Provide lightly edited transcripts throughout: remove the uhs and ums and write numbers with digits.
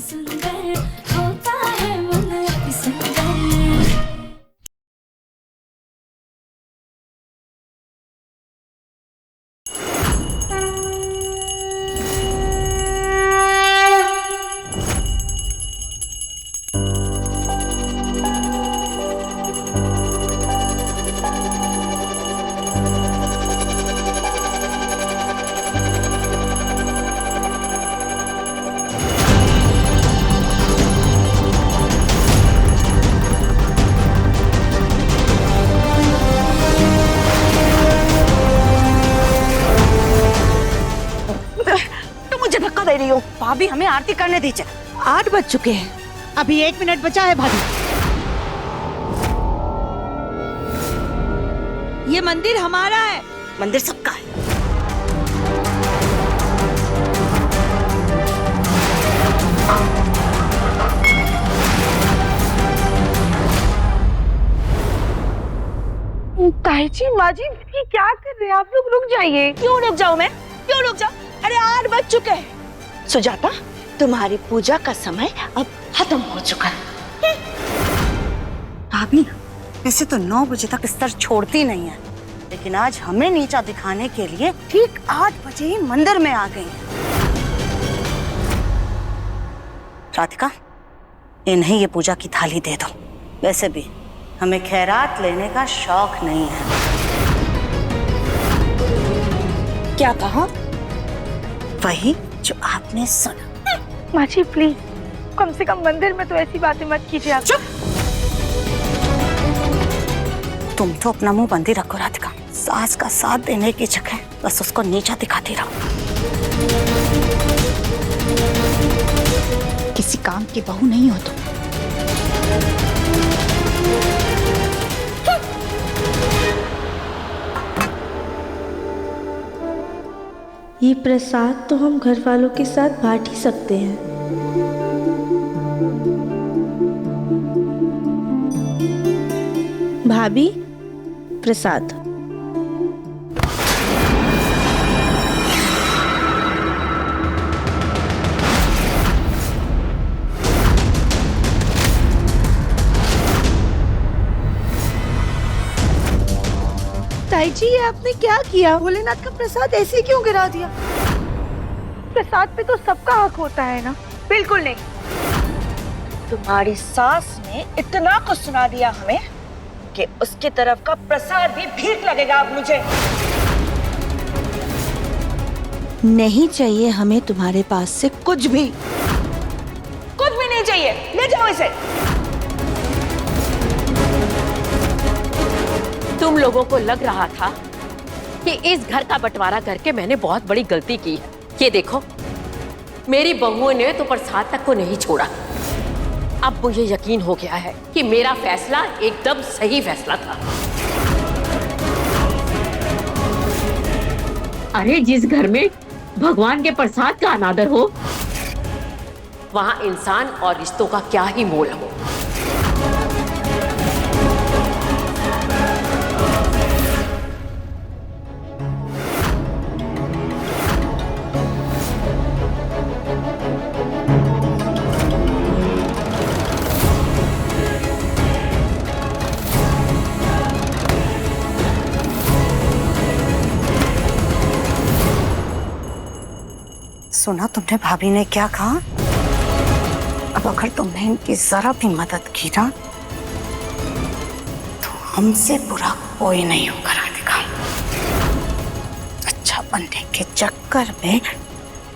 सुंदर होता है मन अति सुंदर। दे रही हूँ भाभी, हमें आरती करने दीजिए। 8 बज चुके हैं, अभी 1 मिनट बचा है भाभी। ये मंदिर हमारा है। मंदिर सबका है। ताई जी, माँ जी, ये क्या कर रहे हैं आप लोग? रुक जाइए। क्यों रुक जाऊँ मैं? क्यों रुक जाऊँ? अरे 8 बज चुके हैं। सुजाता, तुम्हारी पूजा का समय अब खत्म हो चुका है। भाभी, वैसे तो 9 बजे तक स्तर छोड़ती नहीं है, लेकिन आज हमें नीचा दिखाने के लिए ठीक 8 बजे ही मंदिर में आ गई है। राधिका, इन्हें ये पूजा की थाली दे दो। वैसे भी हमें खैरात लेने का शौक नहीं है। क्या कहा? वही जो आपने सुना। माँ जी प्लीज, कम से कम मंदिर में तो ऐसी बातें मत कीजिए आप। चुप! तुम तो अपना मुंह बंदी रखो राधिका। सास का साथ देने की जगह बस उसको नीचा दिखाती रहो। किसी काम की बहू नहीं हो तुम। ये प्रसाद तो हम घर वालों के साथ बांट ही सकते हैं। भाभी, प्रसाद। ताई जी, ये आपने क्या किया? भोलेनाथ का प्रसाद ऐसे क्यों गिरा दिया? प्रसाद पे तो सबका हक होता है ना। बिल्कुल नहीं। तुम्हारी सास ने इतना कुछ सुना दिया हमें कि उसकी तरफ का प्रसाद भी भीख लगेगा अब मुझे। नहीं चाहिए हमें तुम्हारे पास से कुछ भी। कुछ भी नहीं चाहिए, ले जाओ इसे। तुम लोगों को लग रहा था कि इस घर का बंटवारा करके मैंने बहुत बड़ी गलती की है। ये देखो, मेरी बहुओं ने तो प्रसाद तक को नहीं छोड़ा। अब मुझे यकीन हो गया है कि मेरा फैसला एकदम सही फैसला था। अरे जिस घर में भगवान के प्रसाद का अनादर हो, वहां इंसान और रिश्तों का क्या ही मोल हो। सुना तुमने भाभी ने क्या कहा? अब अगर तुमने इनकी जरा भी मदद की ना, तो हमसे बुरा कोई नहीं होगा राधिका। अच्छा बनने के चक्कर में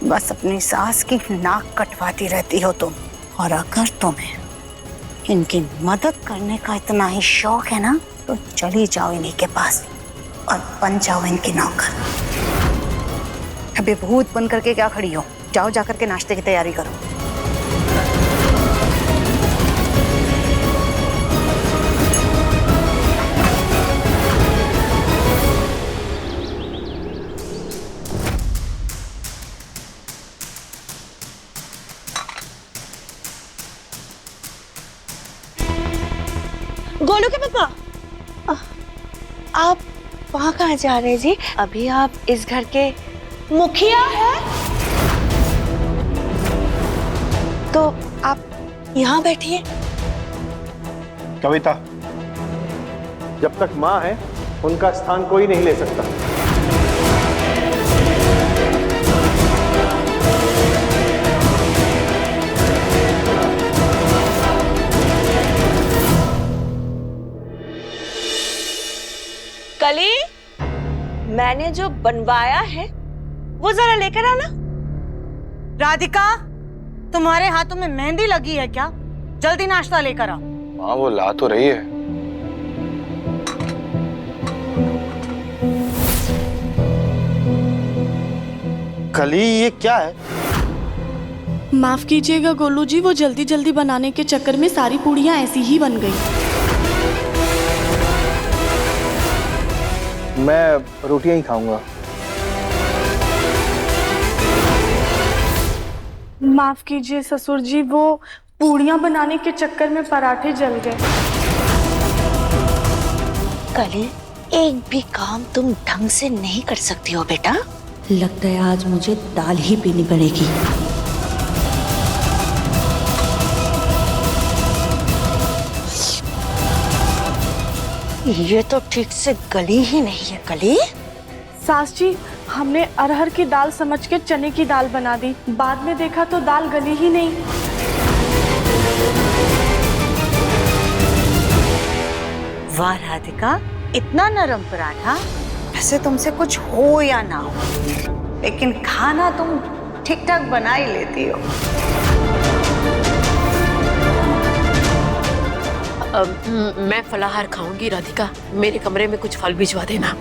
बस अपनी सास की नाक कटवाती रहती हो तुम। और अगर तुम्हें इनकी मदद करने का इतना ही शौक है ना, तो चली जाओ इन्हीं के पास और बन जाओ इनकी नौकर। अबे भूत बन करके क्या खड़ी हो? जाओ जाकर के नाश्ते की तैयारी करो। गोलू के पापा, आप वहाँ कहाँ जा रहे हैं जी? अभी आप इस घर के मुखिया हैं? तो आप यहाँ बैठिए। कविता, जब तक माँ है उनका स्थान कोई नहीं ले सकता। कली, मैंने जो बनवाया है वो जरा लेकर आना। राधिका, तुम्हारे हाथों में मेहंदी लगी है क्या? जल्दी नाश्ता लेकर आओ। माँ वो ला तो रही है। कली, ये क्या है? माफ कीजिएगा गोलू जी, वो जल्दी जल्दी बनाने के चक्कर में सारी पूड़ियाँ ऐसी ही बन गई। मैं रोटियां ही खाऊंगा। माफ कीजिए ससुर जी, वो पूड़ियाँ बनाने के चक्कर में पराठे जल गए। कली, एक भी काम तुम ढंग से नहीं कर सकती हो बेटा। लगता है आज मुझे दाल ही पीनी पड़ेगी। ये तो ठीक से गली ही नहीं है कली। सास जी, हमने अरहर की दाल समझ के चने की दाल बना दी, बाद में देखा तो दाल गली ही नहीं। वाह राधिका, इतना नरम पराठा। वैसे तुमसे कुछ हो या ना हो, लेकिन खाना तुम ठीक ठाक बना ही लेती हो। मैं फलाहार खाऊंगी राधिका, मेरे कमरे में कुछ फल भिजवा देना।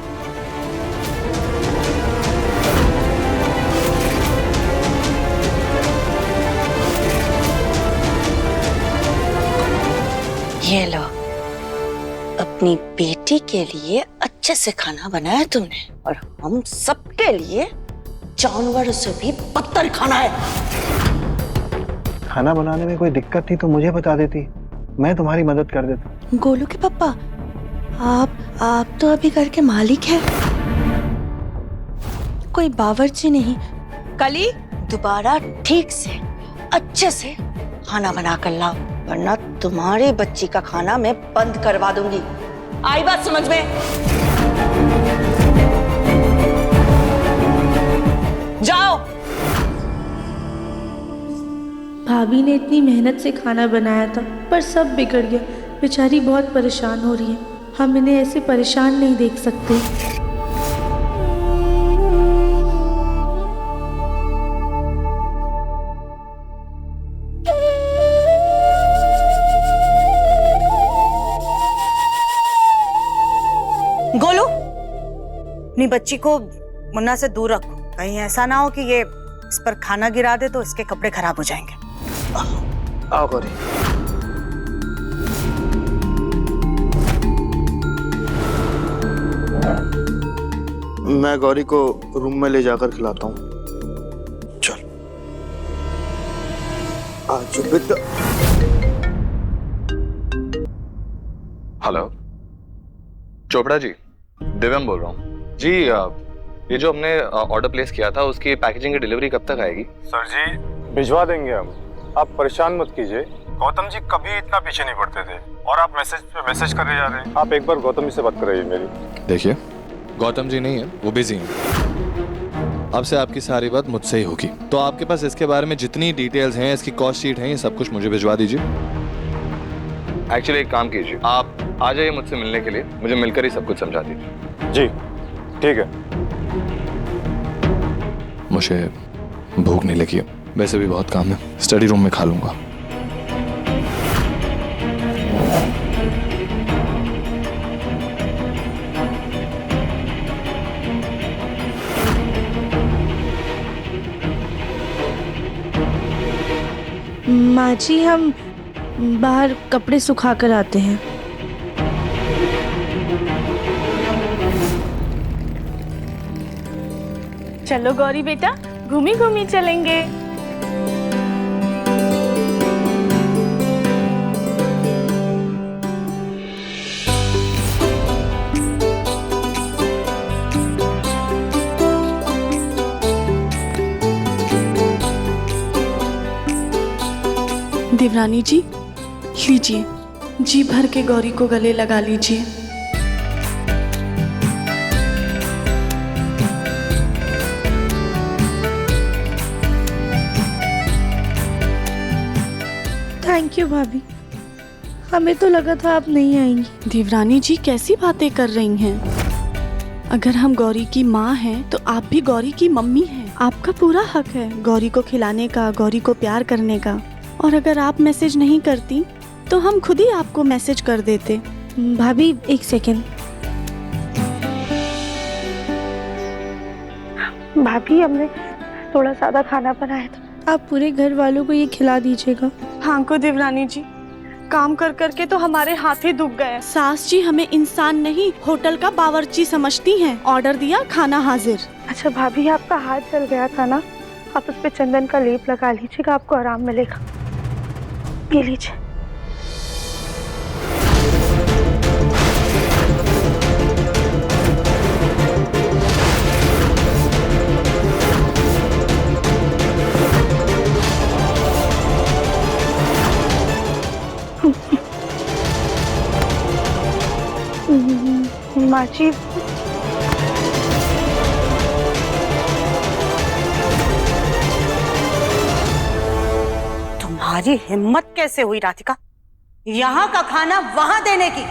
ये लो, अपनी बेटी के लिए अच्छे से खाना बनाया तुमने, और हम सबके लिए जानवर से भी बदतर खाना है। खाना बनाने में कोई दिक्कत थी तो मुझे बता देती, मैं तुम्हारी मदद कर देता। गोलू के पापा, आप तो अभी घर के मालिक हैं, कोई बावर्ची नहीं। कली, दोबारा ठीक से अच्छे से खाना बना कर लाओ, वरना तुम्हारी बच्ची का खाना मैं बंद करवा दूंगी। आई बात समझ में? जाओ। भाभी ने इतनी मेहनत से खाना बनाया था, पर सब बिगड़ गया। बेचारी बहुत परेशान हो रही है, हम इन्हें ऐसे परेशान नहीं देख सकते। गोलू, अपनी बच्ची को मुन्ना से दूर रखो, कहीं ऐसा ना हो कि ये इस पर खाना गिरा दे तो इसके कपड़े खराब हो जाएंगे। आओ गौरी। मैं गौरी को रूम में ले जाकर खिलाता हूँ। चल आज बेटा। हेलो चोपड़ा जी, दिव्यम बोल रहा हूँ जी। ये जो हमने ऑर्डर प्लेस किया था उसकी पैकेजिंग की डिलीवरी कब तक आएगी? सर जी भिजवा देंगे हम, आप परेशान मत कीजिए। गौतम जी कभी इतना पीछे नहीं पड़ते थे, और आप मैसेज पे मैसेज करे जा रहे हैं। आप एक बार गौतम जी से बात कराइए मेरी। देखिए, गौतम जी नहीं है, वो बिजी हैं। अब से आपकी सारी बात मुझसे ही होगी, तो आपके पास इसके बारे में जितनी डिटेल्स हैं, इसकी कॉस्ट शीट है, ये सब कुछ मुझे भिजवा दीजिए। एक्चुअली एक काम कीजिए, आप आ जाइए मुझसे मिलने के लिए, मुझे मिलकर ही सब कुछ समझा दीजिए। जी ठीक है। मुझे भूख नहीं लगी है, वैसे भी बहुत काम है, स्टडी रूम में खा लूंगा। माँ जी, हम बाहर कपड़े सुखा कर आते हैं। चलो गौरी बेटा, घूमी घूमी चलेंगे। देवरानी जी, लीजिए, जी भर के गौरी को गले लगा लीजिए। थैंक यू भाभी, हमें तो लगा था आप नहीं आएंगी। देवरानी जी कैसी बातें कर रही हैं? अगर हम गौरी की माँ हैं तो आप भी गौरी की मम्मी हैं। आपका पूरा हक है गौरी को खिलाने का, गौरी को प्यार करने का। और अगर आप मैसेज नहीं करती तो हम खुद ही आपको मैसेज कर देते। भाभी एक सेकेंड। भाभी हमने थोड़ा सादा खाना बनाया था, आप पूरे घर वालों को ये खिला दीजिएगा। हाँ को देवरानी जी, काम कर करके तो हमारे हाथ ही दुख गए। सास जी हमें इंसान नहीं होटल का बावर्ची समझती हैं। ऑर्डर दिया, खाना हाजिर। अच्छा भाभी, आपका हाथ जल गया था ना, आप उस पे चंदन का लेप लगा लीजिएगा, आपको आराम मिलेगा। ये लीजिए। माँ जी, तुम्हारी हिम्मत कैसे हुई राधिका, यहाँ का खाना वहां देने की?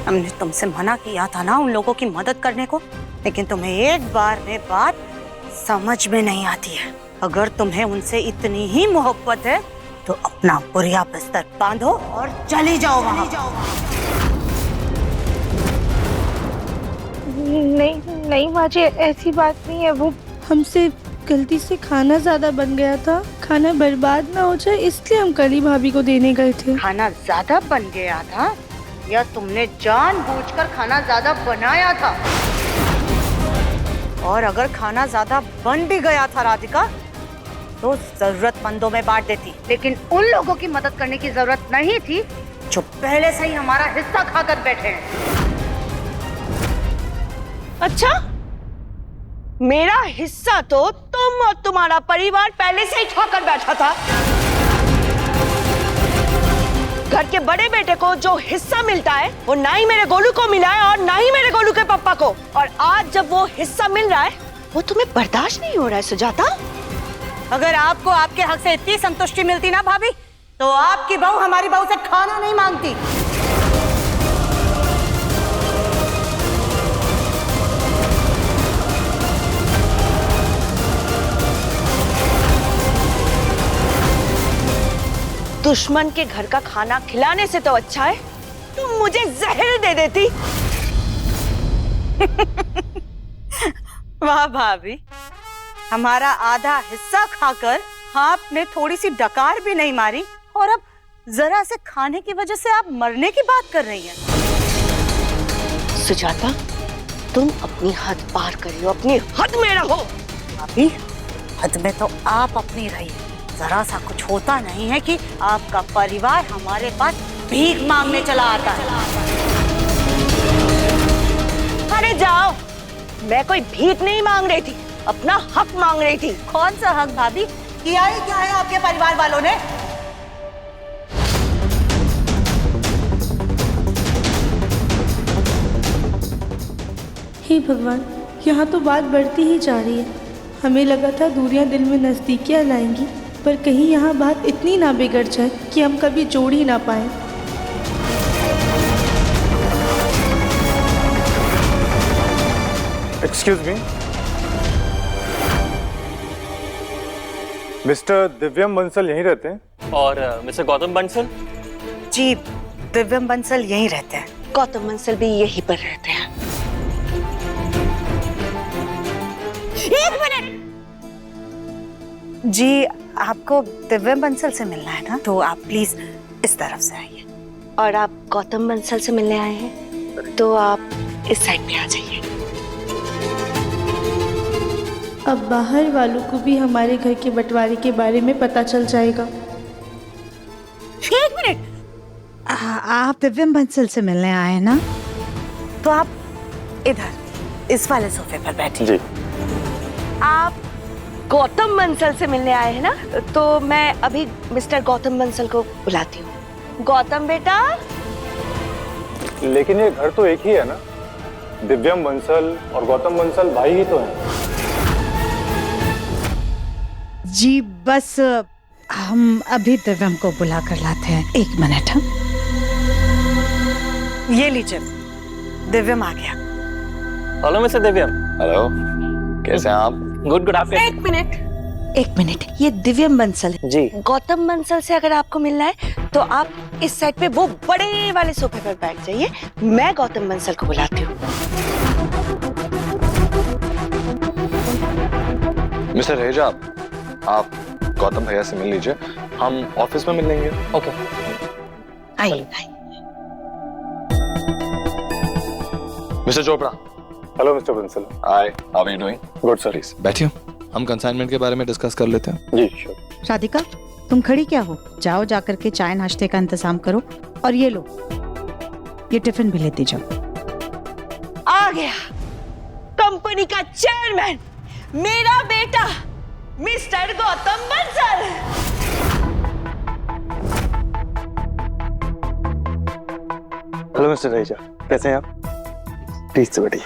हमने तुमसे मना किया था ना उन लोगों की मदद करने को, लेकिन तुम्हें एक बार में बात समझ में नहीं आती है। अगर तुम्हें उनसे इतनी ही मोहब्बत है तो अपना बुरिया बिस्तर बांधो और चली जाओ वहां। नहीं माँ जी, ऐसी बात नहीं है। वो हमसे गलती से खाना ज्यादा बन गया था, खाना बर्बाद ना हो जाए इसलिए हम कली भाभी को देने गए थे। खाना ज्यादा बन गया था या तुमने जानबूझकर खाना ज्यादा बनाया था? और अगर खाना ज्यादा बन भी गया था राधिका तो जरूरतमंदों में बांट देती, लेकिन उन लोगों की मदद करने की जरूरत नहीं थी जो पहले से ही हमारा हिस्सा खाकर बैठे हैं। अच्छा, मेरा हिस्सा तो तुम और तुम्हारा परिवार पहले से ही खाकर बैठा था। घर के बड़े बेटे को जो हिस्सा मिलता है वो ना ही मेरे गोलू को मिला है और ना ही मेरे गोलू के पापा को। और आज जब वो हिस्सा मिल रहा है वो तुम्हें बर्दाश्त नहीं हो रहा है सुजाता। अगर आपको आपके हक से इतनी संतुष्टि मिलती ना भाभी, तो आपकी बहू हमारी बहू से खाना नहीं मांगती। दुश्मन के घर का खाना खिलाने से तो अच्छा है तुम मुझे जहर दे देती। वाह भाभी, हमारा आधा हिस्सा खाकर आपने थोड़ी सी डकार भी नहीं मारी और अब जरा से खाने की वजह से आप मरने की बात कर रही हैं। सुजाता, तुम अपनी हद पार करियो, अपनी हद में रहो। भाभी, हद में तो आप अपनी रही, जरा सा कुछ होता नहीं है कि आपका परिवार हमारे पास भीख मांगने चला आता है। अरे जाओ, मैं कोई भीख नहीं मांग रही थी, अपना हक मांग रही थी। कौन सा हक भाभी? किया ही क्या है आपके परिवार वालों ने? हे भगवान, यहाँ तो बात बढ़ती ही जा रही है। हमें लगा था दूरियां दिल में नजदीकियां लाएंगी, पर कहीं यहाँ बात इतनी ना बिगड़ जाए कि हम कभी जोड़ ही ना पाए। एक्सक्यूज मी, मिस्टर दिव्यम बंसल यहीं रहते हैं? और मिस्टर गौतम बंसल? जी, दिव्यम बंसल यहीं रहते हैं। गौतम बंसल भी यहीं पर रहते हैं। एक मिनट जी, आपको दिव्यम बंसल से मिलना है ना, तो आप प्लीज इस तरफ से आइए। और आप गौतम बंसल से मिलने आए हैं तो आप इस साइड पे आ जाइए। अब बाहर वालों को भी हमारे घर के बंटवारे के बारे में पता चल जाएगा। एक मिनट, आप दिव्यम बंसल से मिलने आए हैं ना? तो आप इधर इस वाले सोफे पर बैठिए। जी। आप गौतम बंसल से मिलने आए हैं ना, तो मैं अभी मिस्टर गौतम बंसल को बुलाती हूँ। गौतम बेटा। लेकिन ये घर तो एक ही है ना, दिव्यम बंसल और गौतम बंसल भाई ही तो हैं। जी बस हम अभी दिव्यम को बुला कर लाते हैं, 1 मिनट। हम ये लीजिए, दिव्यम आ गया। हेलो मिस्टर दिव्यम। हेलो, कैसे हैं आप? Good good. आप एक मिनट, ये दिव्यम बंसल है जी। गौतम बंसल से अगर आपको मिलना है तो आप इस साइड पे वो बड़े वाले सोफे पर बैठ जाइए, मैं गौतम बंसल को बुलाती हूँ। मिस्टर रेजा, आप गौतम भैया से मिल लीजिए, हम ऑफिस में मिल लेंगे। ओके। आइए। Mister Chopra. Hello mister Bansal. Hi, how are you doing? Good sir. Please बैठिए, हम कंसाइनमेंट के बारे में डिस्कस कर लेते हैं। जी श्योर। राधिका, तुम खड़ी क्या हो? जाओ जाकर के चाय नाश्ते का इंतजाम करो। और ये लो, ये टिफिन भी लेते जाओ। आ गया कंपनी का चेयरमैन, मेरा बेटा mister Gautam Bansal. Hello mister रेजा, कैसे हैं आप? प्लीज से बैठिए।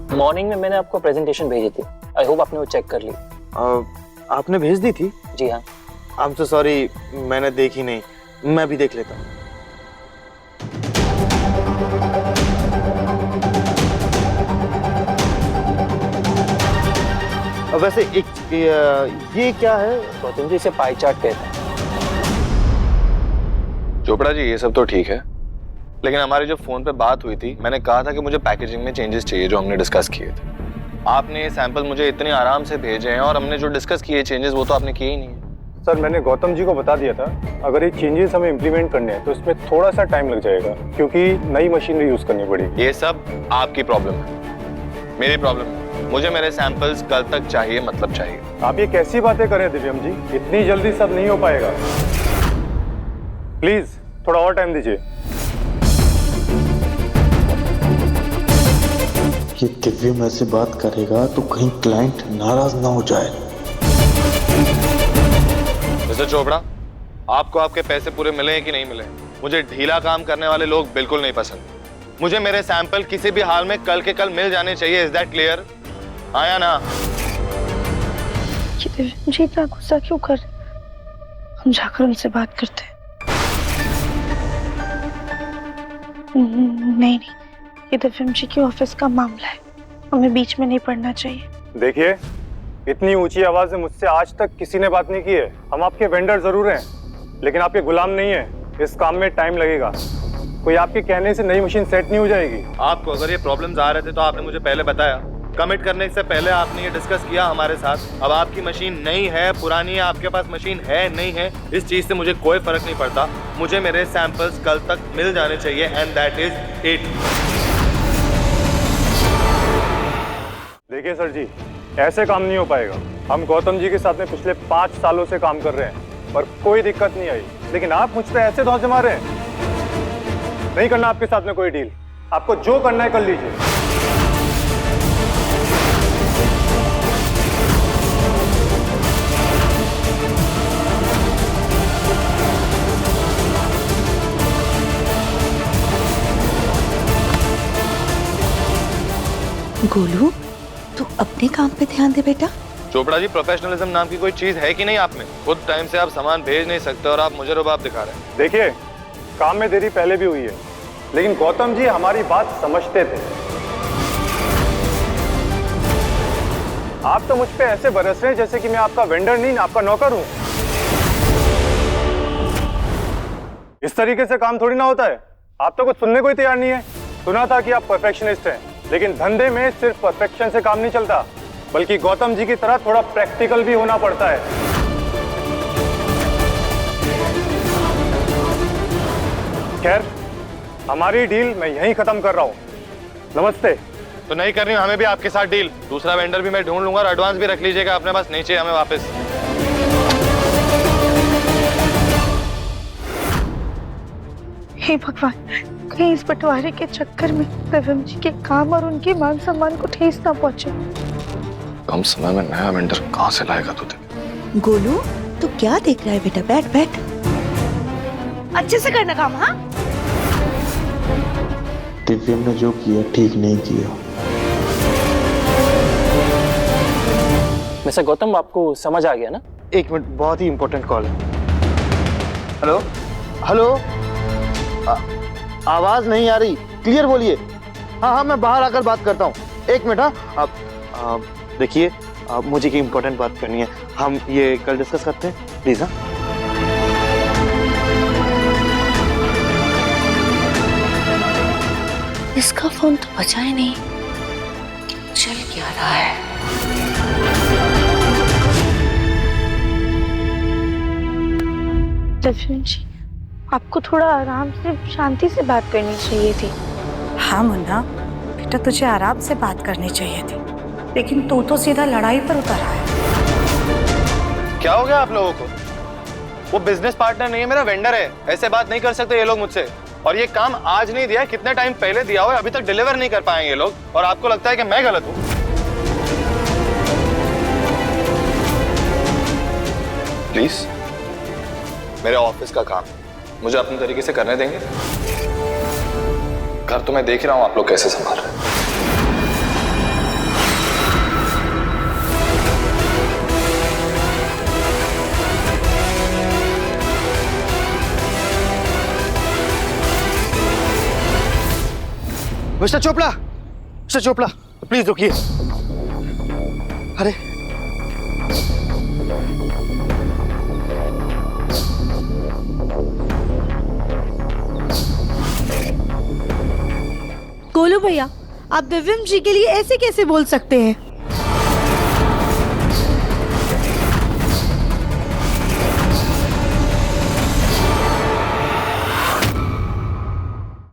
मॉर्निंग में मैंने आपको प्रेजेंटेशन भेजी थी, आई होप आपने वो चेक कर ली। आपने भेज दी थी? जी हाँ। आई एम सो सॉरी, मैंने देखी नहीं, मैं भी देख लेता हूँ। वैसे ये क्या है? गौतम जी इसे पाई चार्ट कहते हैं। चोपड़ा जी, ये सब तो ठीक है, लेकिन हमारी जो फोन पे बात हुई थी, मैंने कहा था कि मुझे पैकेजिंग में चेंजेस चाहिए जो हमने डिस्कस किए थे। आपने ये सैंपल मुझे इतने आराम से भेजे हैं और हमने जो डिस्कस किए चेंजेस वो तो आपने किए ही नहीं है। सर मैंने गौतम जी को बता दिया था, अगर ये चेंजेस हमें इम्प्लीमेंट करने हैं तो इसमें थोड़ा सा टाइम लग जाएगा, क्योंकि नई मशीनरी यूज करनी पड़ेगी। ये सब आपकी प्रॉब्लम है, मेरी प्रॉब्लम है। मुझे मेरे सैंपल्स कल तक चाहिए, मतलब चाहिए। आप ये कैसी बातें करें दिव्यम जी, इतनी जल्दी सब नहीं हो पाएगा। प्लीज थोड़ा और टाइम दीजिए। ये दिव्यम ऐसे बात करेगा तो कहीं क्लाइंट नाराज ना हो जाए। मिस्टर चोपड़ा, आपको आपके पैसे पूरे मिले हैं कि नहीं मिले? मुझे ढीला काम करने वाले लोग बिल्कुल नहीं पसंद। मुझे मेरे सैंपल किसी भी हाल में कल के कल मिल जाने चाहिए। Is that clear? आया ना? मुझे इतना गुस्सा क्यों कर? हम जाकर उनसे बात करते हैं। नहीं, ये दिव्यम जी के ऑफिस का मामला है, हमें बीच में नहीं पड़ना चाहिए। देखिए, इतनी ऊंची आवाज में मुझसे आज तक किसी ने बात नहीं की है। हम आपके वेंडर जरूर हैं, लेकिन आपके गुलाम नहीं है। इस काम में टाइम लगेगा, कोई आपके कहने से नई मशीन सेट नहीं हो जाएगी। आपको अगर ये प्रॉब्लम्स आ रहे थे तो आपने मुझे पहले बताया। कमिट करने से पहले आपने ये डिस्कस किया हमारे साथ। अब आपकी मशीन नई है, पुरानी है, आपके पास मशीन है नहीं है, इस चीज से मुझे कोई फर्क नहीं पड़ता। मुझे मेरे सैंपल्स कल तक मिल जाने चाहिए, एंड दैट इज इट। देखिए सर जी, ऐसे काम नहीं हो पाएगा। हम गौतम जी के साथ में पिछले 5 सालों से काम कर रहे हैं, पर कोई दिक्कत नहीं आई, लेकिन आप मुझ पे ऐसे धौंस जमा रहे हैं। नहीं करना आपके साथ में कोई डील, आपको जो करना है कर लीजिए। गोलू, तू अपने काम पे ध्यान दे बेटा। चोपड़ा जी, प्रोफेशनलिज्म नाम की कोई चीज है कि नहीं आप में? खुद टाइम से आप सामान भेज नहीं सकते और आप मुझे रुबाब दिखा रहे हैं। देखिए, काम में देरी पहले भी हुई है, लेकिन गौतम जी हमारी बात समझते थे। आप तो मुझ पे ऐसे बरस रहे हैं जैसे कि मैं आपका वेंडर नहीं, आपका नौकर हूं। इस तरीके से काम थोड़ी ना होता है। आप तो कुछ सुनने को ही तैयार नहीं है। सुना था कि आप परफेक्शनिस्ट हैं, लेकिन धंधे में सिर्फ परफेक्शन से काम नहीं चलता, बल्कि गौतम जी की तरह थोड़ा प्रैक्टिकल भी होना पड़ता है। खैर, हमारी डील मैं यहीं खत्म कर रहा हूँ। नमस्ते। तो नहीं करनी हमें भी आपके साथ डील। दूसरा वेंडर भी मैं ढूंढ लूंगा और एडवांस भी रख लीजिएगा अपने पास, नहीं चाहिए हमें वापस। हे भगवान, कहीं इस बंटवारे के चक्कर में दिव्यम जी के काम और उनके मान सम्मान को ठेस ना पहुंचे। कम समय में नया वेंडर कहाँ से लाएगा तू? गोलू तू क्या देख रहा है बेटा, बैठ बैठ, अच्छे से करना काम। हाँ दिव्यम ने जो किया ठीक नहीं किया। मिस्टर गौतम, आपको समझ आ गया ना? एक मिनट, बहुत ही इंपॉर्टेंट कॉल है। हेलो हेलो, आवाज नहीं आ रही, क्लियर बोलिए। हाँ हाँ, मैं बाहर आकर बात करता हूँ। एक मिनट। हाँ आप देखिए, मुझे की इंपॉर्टेंट बात करनी है, हम ये कल डिस्कस करते हैं प्लीज। हाँ इसका फोन तो बचा ही नहीं, चल क्या रहा है? दिव्यम जी, आपको थोड़ा आराम से शांति से बात करनी चाहिए थी। हाँ मुन्ना बेटा, तुझे आराम से बात करनी चाहिए थी, लेकिन तू तो सीधा लड़ाई पर उतर आया। क्या हो गया आप लोगों को? वो बिजनेस पार्टनर नहीं है, मेरा वेंडर है, ऐसे बात नहीं कर सकते ये लोग मुझसे। और ये काम आज नहीं दिया, कितने टाइम पहले दिया हुआ है, अभी तक डिलीवर नहीं कर पाए ये लोग, और आपको लगता है कि मैं गलत हूँ? प्लीज, मेरे ऑफिस का काम मुझे अपने तरीके से करने देंगे? घर तो मैं देख रहा हूं आप लोग कैसे संभाल रहे हैं। मिस्टर चोपड़ा, प्लीज रुकिए। अरे गोलू भैया, आप दिव्यम जी के लिए ऐसे कैसे बोल सकते हैं?